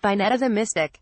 by Neda The Mystic.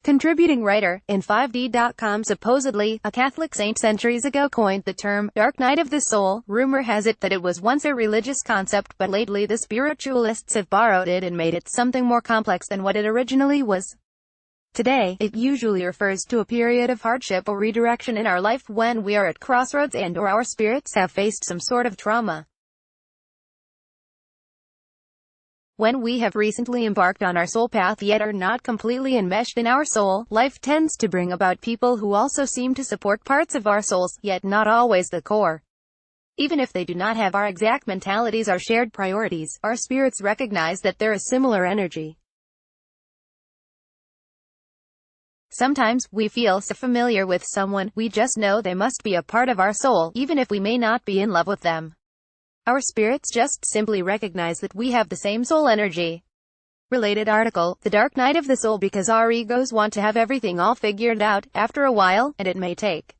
Contributing writer, in 5D.com. Supposedly, a Catholic saint centuries ago coined the term, dark night of the soul. Rumor has it that it was once a religious concept, but lately the spiritualists have borrowed it and made it something more complex than what it originally was. Today, it usually refers to a period of hardship or redirection in our life when we are at crossroads and/or our spirits have faced some sort of trauma. When we have recently embarked on our soul path yet are not completely enmeshed in our soul, life tends to bring about people who also seem to support parts of our souls, yet not always the core. Even if they do not have our exact mentalities or shared priorities, our spirits recognize that there is similar energy. Sometimes, we feel so familiar with someone, we just know they must be a part of our soul, even if we may not be in love with them. Our spirits just simply recognize that we have the same soul energy. Related article, The Dark Night of the Soul. Because our egos want to have everything all figured out, after a while, and it may take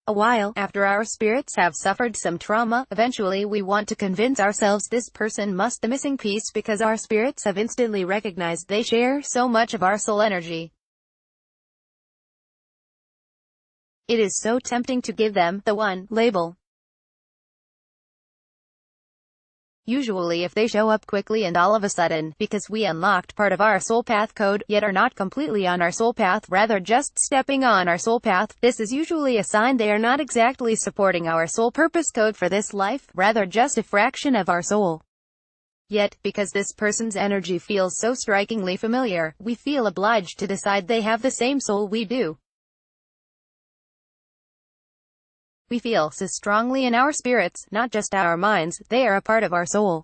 a while, after our spirits have suffered some trauma, eventually we want to convince ourselves this person must be the missing piece because our spirits have instantly recognized they share so much of our soul energy. It is so tempting to give them the one label. Usually if they show up quickly and all of a sudden, because we unlocked part of our soul path code, yet are not completely on our soul path, rather just stepping on our soul path, this is usually a sign they are not exactly supporting our soul purpose code for this life, rather just a fraction of our soul. Yet, because this person's energy feels so strikingly familiar, we feel obliged to decide they have the same soul we do. We feel so strongly in our spirits, not just our minds, they are a part of our soul.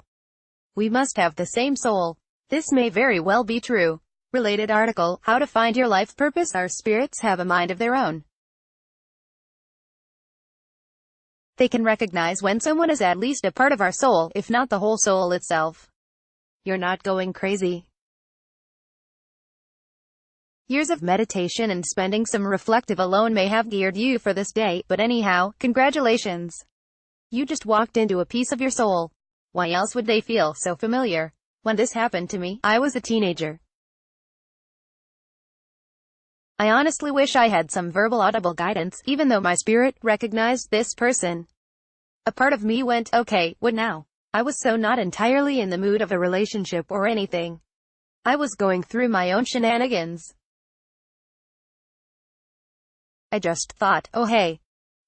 We must have the same soul. This may very well be true. Related article, How to Find Your Life Purpose. Our spirits have a mind of their own. They can recognize when someone is at least a part of our soul, if not the whole soul itself. You're not going crazy. Years of meditation and spending some reflective alone may have geared you for this day, but anyhow, congratulations. You just walked into a piece of your soul. Why else would they feel so familiar? When this happened to me, I was a teenager. I honestly wish I had some verbal audible guidance, even though my spirit recognized this person. A part of me went, okay, what now? I was so not entirely in the mood of a relationship or anything. I was going through my own shenanigans. I just thought, oh hey,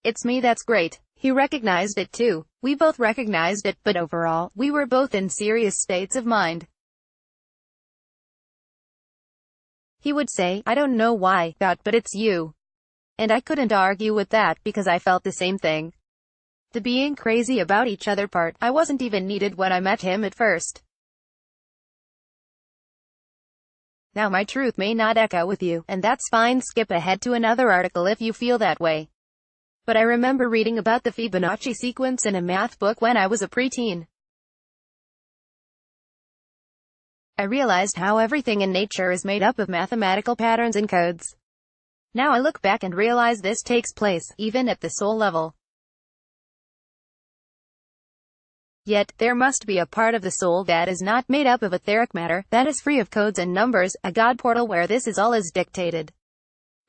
it's me. That's great. He recognized it too. We both recognized it, but overall, we were both in serious states of mind. He would say, I don't know why, but it's you. And I couldn't argue with that, because I felt the same thing. The being crazy about each other part, I wasn't even needed when I met him at first. Now my truth may not echo with you, and that's fine. Skip ahead to another article if you feel that way. But I remember reading about the Fibonacci sequence in a math book when I was a preteen. I realized how everything in nature is made up of mathematical patterns and codes. Now I look back and realize this takes place, even at the soul level. Yet, there must be a part of the soul that is not made up of etheric matter, that is free of codes and numbers, a God portal where this is all is dictated.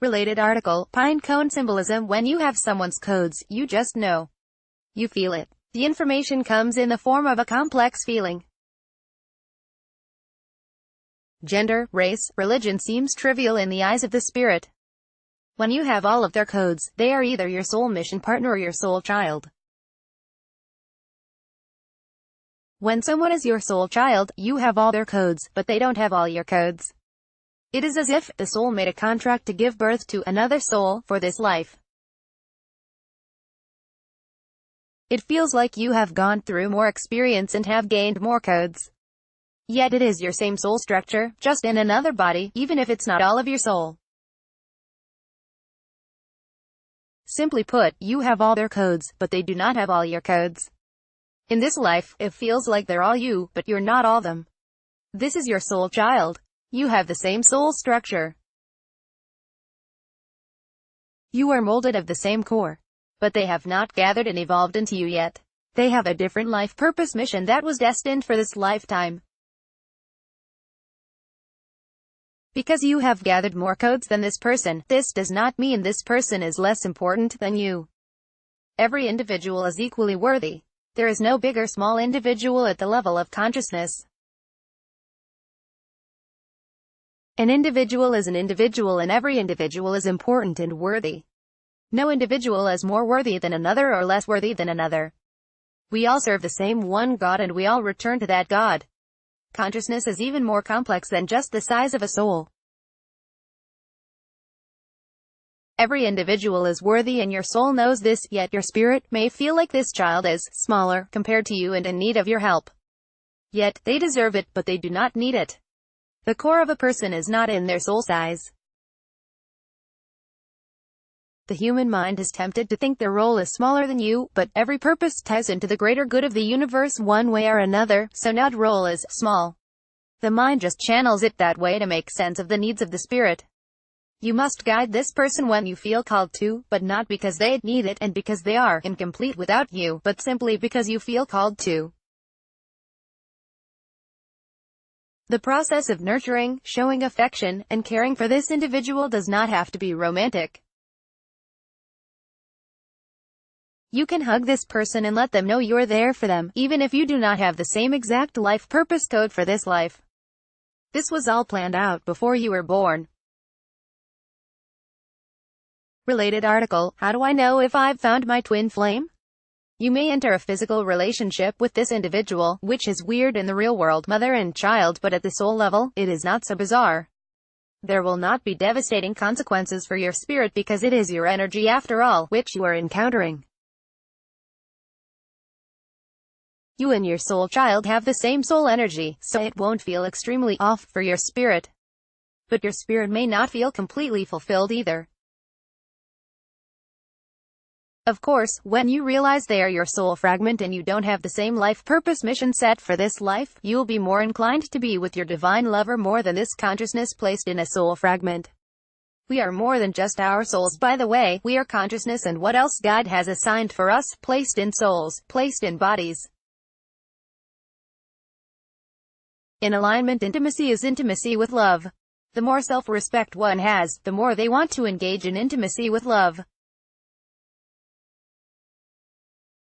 Related article, Pine Cone Symbolism. When you have someone's codes, you just know. You feel it. The information comes in the form of a complex feeling. Gender, race, religion seems trivial in the eyes of the spirit. When you have all of their codes, they are either your soul mission partner or your soul child. When someone is your soul child, you have all their codes, but they don't have all your codes. It is as if the soul made a contract to give birth to another soul for this life. It feels like you have gone through more experience and have gained more codes. Yet it is your same soul structure, just in another body, even if it's not all of your soul. Simply put, you have all their codes, but they do not have all your codes. In this life, it feels like they're all you, but you're not all them. This is your soul child. You have the same soul structure. You are molded of the same core. But they have not gathered and evolved into you yet. They have a different life purpose mission that was destined for this lifetime. Because you have gathered more codes than this person, this does not mean this person is less important than you. Every individual is equally worthy. There is no big or small individual at the level of consciousness. An individual is an individual, and every individual is important and worthy. No individual is more worthy than another or less worthy than another. We all serve the same one God, and we all return to that God. Consciousness is even more complex than just the size of a soul. Every individual is worthy, and your soul knows this, yet your spirit may feel like this child is smaller compared to you and in need of your help. Yet, they deserve it, but they do not need it. The core of a person is not in their soul size. The human mind is tempted to think their role is smaller than you, but every purpose ties into the greater good of the universe one way or another, so not role is small. The mind just channels it that way to make sense of the needs of the spirit. You must guide this person when you feel called to, but not because they need it and because they are incomplete without you, but simply because you feel called to. The process of nurturing, showing affection, and caring for this individual does not have to be romantic. You can hug this person and let them know you're there for them, even if you do not have the same exact life purpose code for this life. This was all planned out before you were born. Related article: How do I know if I've found my twin flame? You may enter a physical relationship with this individual, which is weird in the real world, mother and child, but at the soul level, it is not so bizarre. There will not be devastating consequences for your spirit because it is your energy after all, which you are encountering. You and your soul child have the same soul energy, so it won't feel extremely off for your spirit. But your spirit may not feel completely fulfilled either. Of course, when you realize they are your soul fragment and you don't have the same life purpose mission set for this life, you'll be more inclined to be with your divine lover more than this consciousness placed in a soul fragment. We are more than just our souls, by the way. We are consciousness and what else God has assigned for us, placed in souls, placed in bodies. In alignment, intimacy is intimacy with love. The more self-respect one has, the more they want to engage in intimacy with love.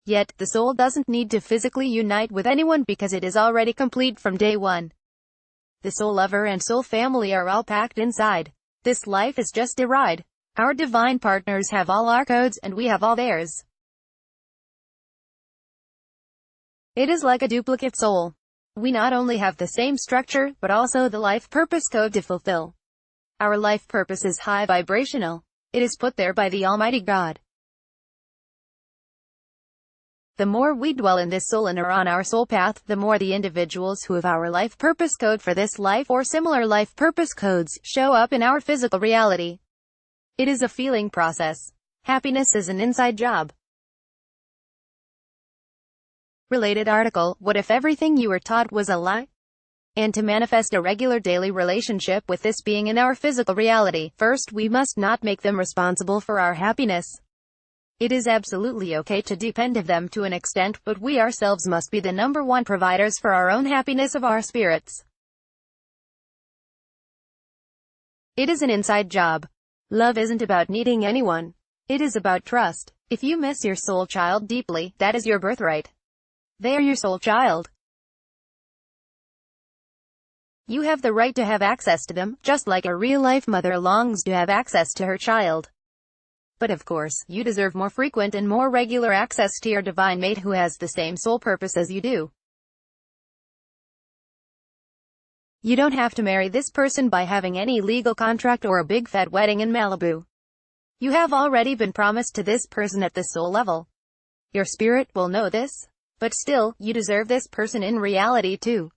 Yet, the soul doesn't need to physically unite with anyone because it is already complete from day one. The soul lover and soul family are all packed inside. This life is just a ride. Our divine partners have all our codes, and we have all theirs. It is like a duplicate soul. We not only have the same structure, but also the life purpose code to fulfill. Our life purpose is high vibrational. It is put there by the Almighty God. The more we dwell in this soul and are on our soul path, the more the individuals who have our life purpose code for this life or similar life purpose codes show up in our physical reality. It is a feeling process. Happiness is an inside job. Related article: What if everything you were taught was a lie? And to manifest a regular daily relationship with this being in our physical reality, first we must not make them responsible for our happiness. It is absolutely okay to depend on them to an extent, but we ourselves must be the number one providers for our own happiness of our spirits. It is an inside job. Love isn't about needing anyone. It is about trust. If you miss your soul child deeply, that is your birthright. They are your soul child. You have the right to have access to them, just like a real-life mother longs to have access to her child. But of course, you deserve more frequent and more regular access to your divine mate who has the same soul purpose as you do. You don't have to marry this person by having any legal contract or a big fat wedding in Malibu. You have already been promised to this person at the soul level. Your spirit will know this. But still, you deserve this person in reality too.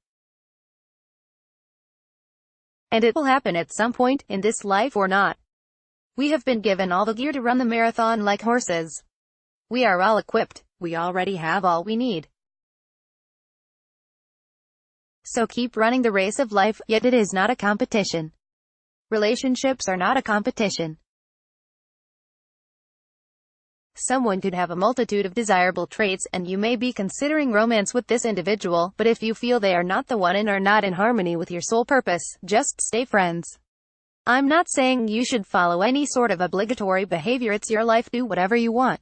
And it will happen at some point, in this life or not. We have been given all the gear to run the marathon like horses. We are all equipped. We already have all we need. So keep running the race of life, yet it is not a competition. Relationships are not a competition. Someone could have a multitude of desirable traits, and you may be considering romance with this individual, but if you feel they are not the one and are not in harmony with your soul purpose, just stay friends. I'm not saying you should follow any sort of obligatory behavior. It's your life, do whatever you want.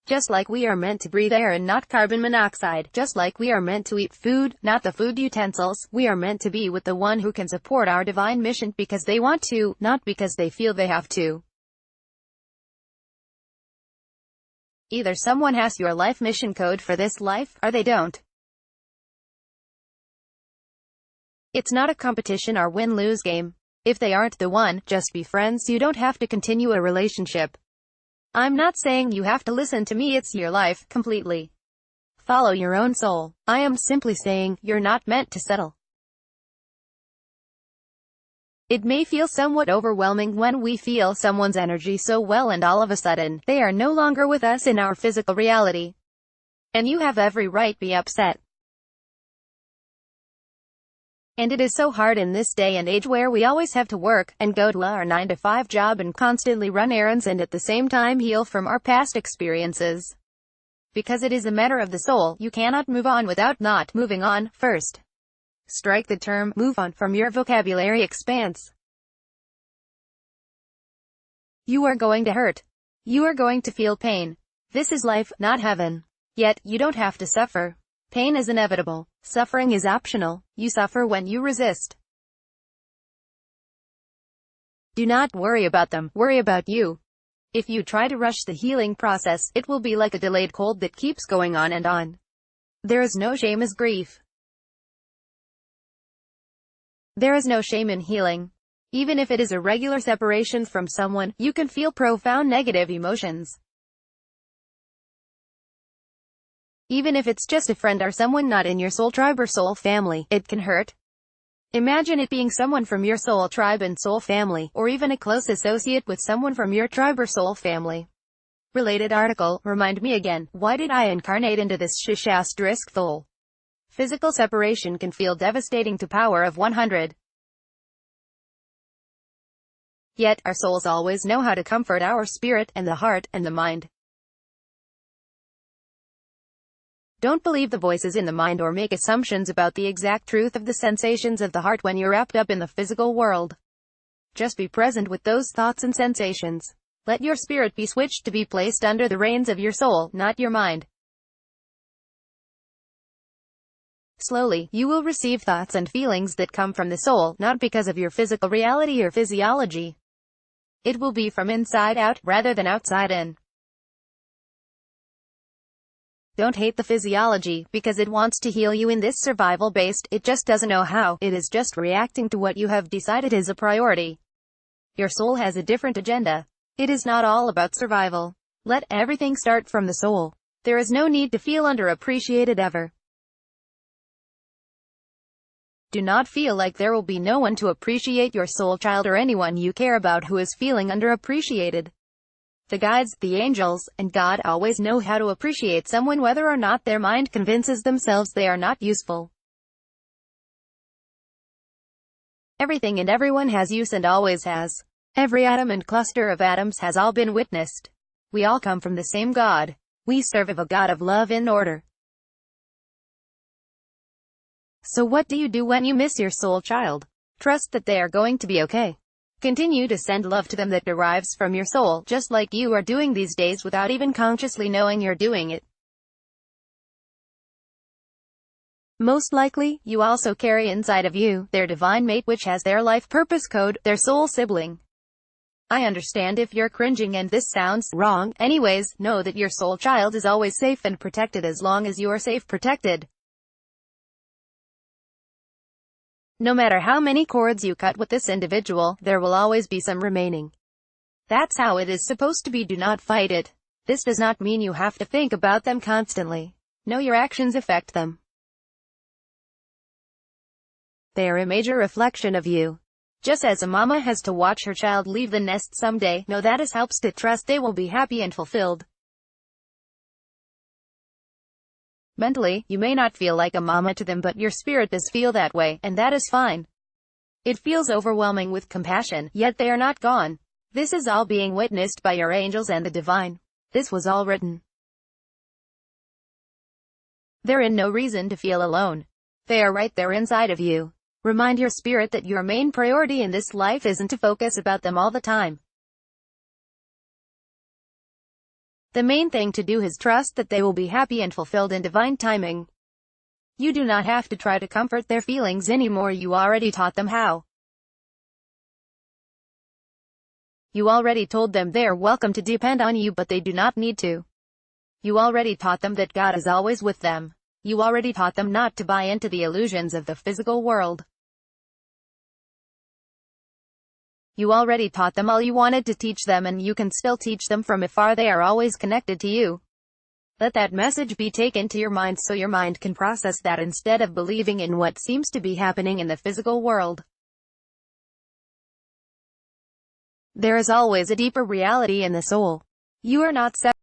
Just like we are meant to breathe air and not carbon monoxide, just like we are meant to eat food, not the food utensils, we are meant to be with the one who can support our divine mission because they want to, not because they feel they have to. Either someone has your life mission code for this life, or they don't. It's not a competition or win-lose game. If they aren't the one, just be friends. You don't have to continue a relationship. I'm not saying you have to listen to me. It's your life, completely. Follow your own soul. I am simply saying, you're not meant to settle. It may feel somewhat overwhelming when we feel someone's energy so well and all of a sudden, they are no longer with us in our physical reality. And you have every right to be upset. And it is so hard in this day and age where we always have to work, and go to our 9-to-5 job and constantly run errands and at the same time heal from our past experiences. Because it is a matter of the soul, you cannot move on without not moving on first. Strike the term "move on" from your vocabulary expanse. You are going to hurt. You are going to feel pain. This is life, not heaven. Yet, you don't have to suffer. Pain is inevitable. Suffering is optional. You suffer when you resist. Do not worry about them, worry about you. If you try to rush the healing process, it will be like a delayed cold that keeps going on and on. There is no shame as grief. There is no shame in healing. Even if it is a regular separation from someone, you can feel profound negative emotions. Even if it's just a friend or someone not in your soul tribe or soul family, it can hurt. Imagine it being someone from your soul tribe and soul family, or even a close associate with someone from your tribe or soul family. Related article, remind me again, why did I incarnate into this **** soul? Physical separation can feel devastating to power of 100. Yet, our souls always know how to comfort our spirit, and the heart, and the mind. Don't believe the voices in the mind or make assumptions about the exact truth of the sensations of the heart when you're wrapped up in the physical world. Just be present with those thoughts and sensations. Let your spirit be switched to be placed under the reins of your soul, not your mind. Slowly, you will receive thoughts and feelings that come from the soul, not because of your physical reality or physiology. It will be from inside out, rather than outside in. Don't hate the physiology, because it wants to heal you in this survival-based, it just doesn't know how, it is just reacting to what you have decided is a priority. Your soul has a different agenda. It is not all about survival. Let everything start from the soul. There is no need to feel underappreciated ever. Do not feel like there will be no one to appreciate your soul child or anyone you care about who is feeling underappreciated. The guides, the angels, and God always know how to appreciate someone whether or not their mind convinces themselves they are not useful. Everything and everyone has use and always has. Every atom and cluster of atoms has all been witnessed. We all come from the same God. We serve a God of love and order. So what do you do when you miss your soul child? Trust that they are going to be okay. Continue to send love to them that derives from your soul, just like you are doing these days without even consciously knowing you're doing it. Most likely, you also carry inside of you their divine mate which has their life purpose code, their soul sibling. I understand if you're cringing and this sounds wrong. Anyways, know that your soul child is always safe and protected as long as you are safe protected. No matter how many cords you cut with this individual, there will always be some remaining. That's how it is supposed to be. Do not fight it. This does not mean you have to think about them constantly. No, your actions affect them. They are a major reflection of you. Just as a mama has to watch her child leave the nest someday, know that it helps to trust they will be happy and fulfilled. Mentally, you may not feel like a mama to them, but your spirit does feel that way, and that is fine. It feels overwhelming with compassion, yet they are not gone. This is all being witnessed by your angels and the divine. This was all written. They're in no reason to feel alone. They are right there inside of you. Remind your spirit that your main priority in this life isn't to focus about them all the time. The main thing to do is trust that they will be happy and fulfilled in divine timing. You do not have to try to comfort their feelings anymore. You already taught them how. You already told them they're welcome to depend on you, but they do not need to. You already taught them that God is always with them. You already taught them not to buy into the illusions of the physical world. You already taught them all you wanted to teach them, and you can still teach them from afar. They are always connected to you. Let that message be taken to your mind so your mind can process that instead of believing in what seems to be happening in the physical world. There is always a deeper reality in the soul. You are not separate.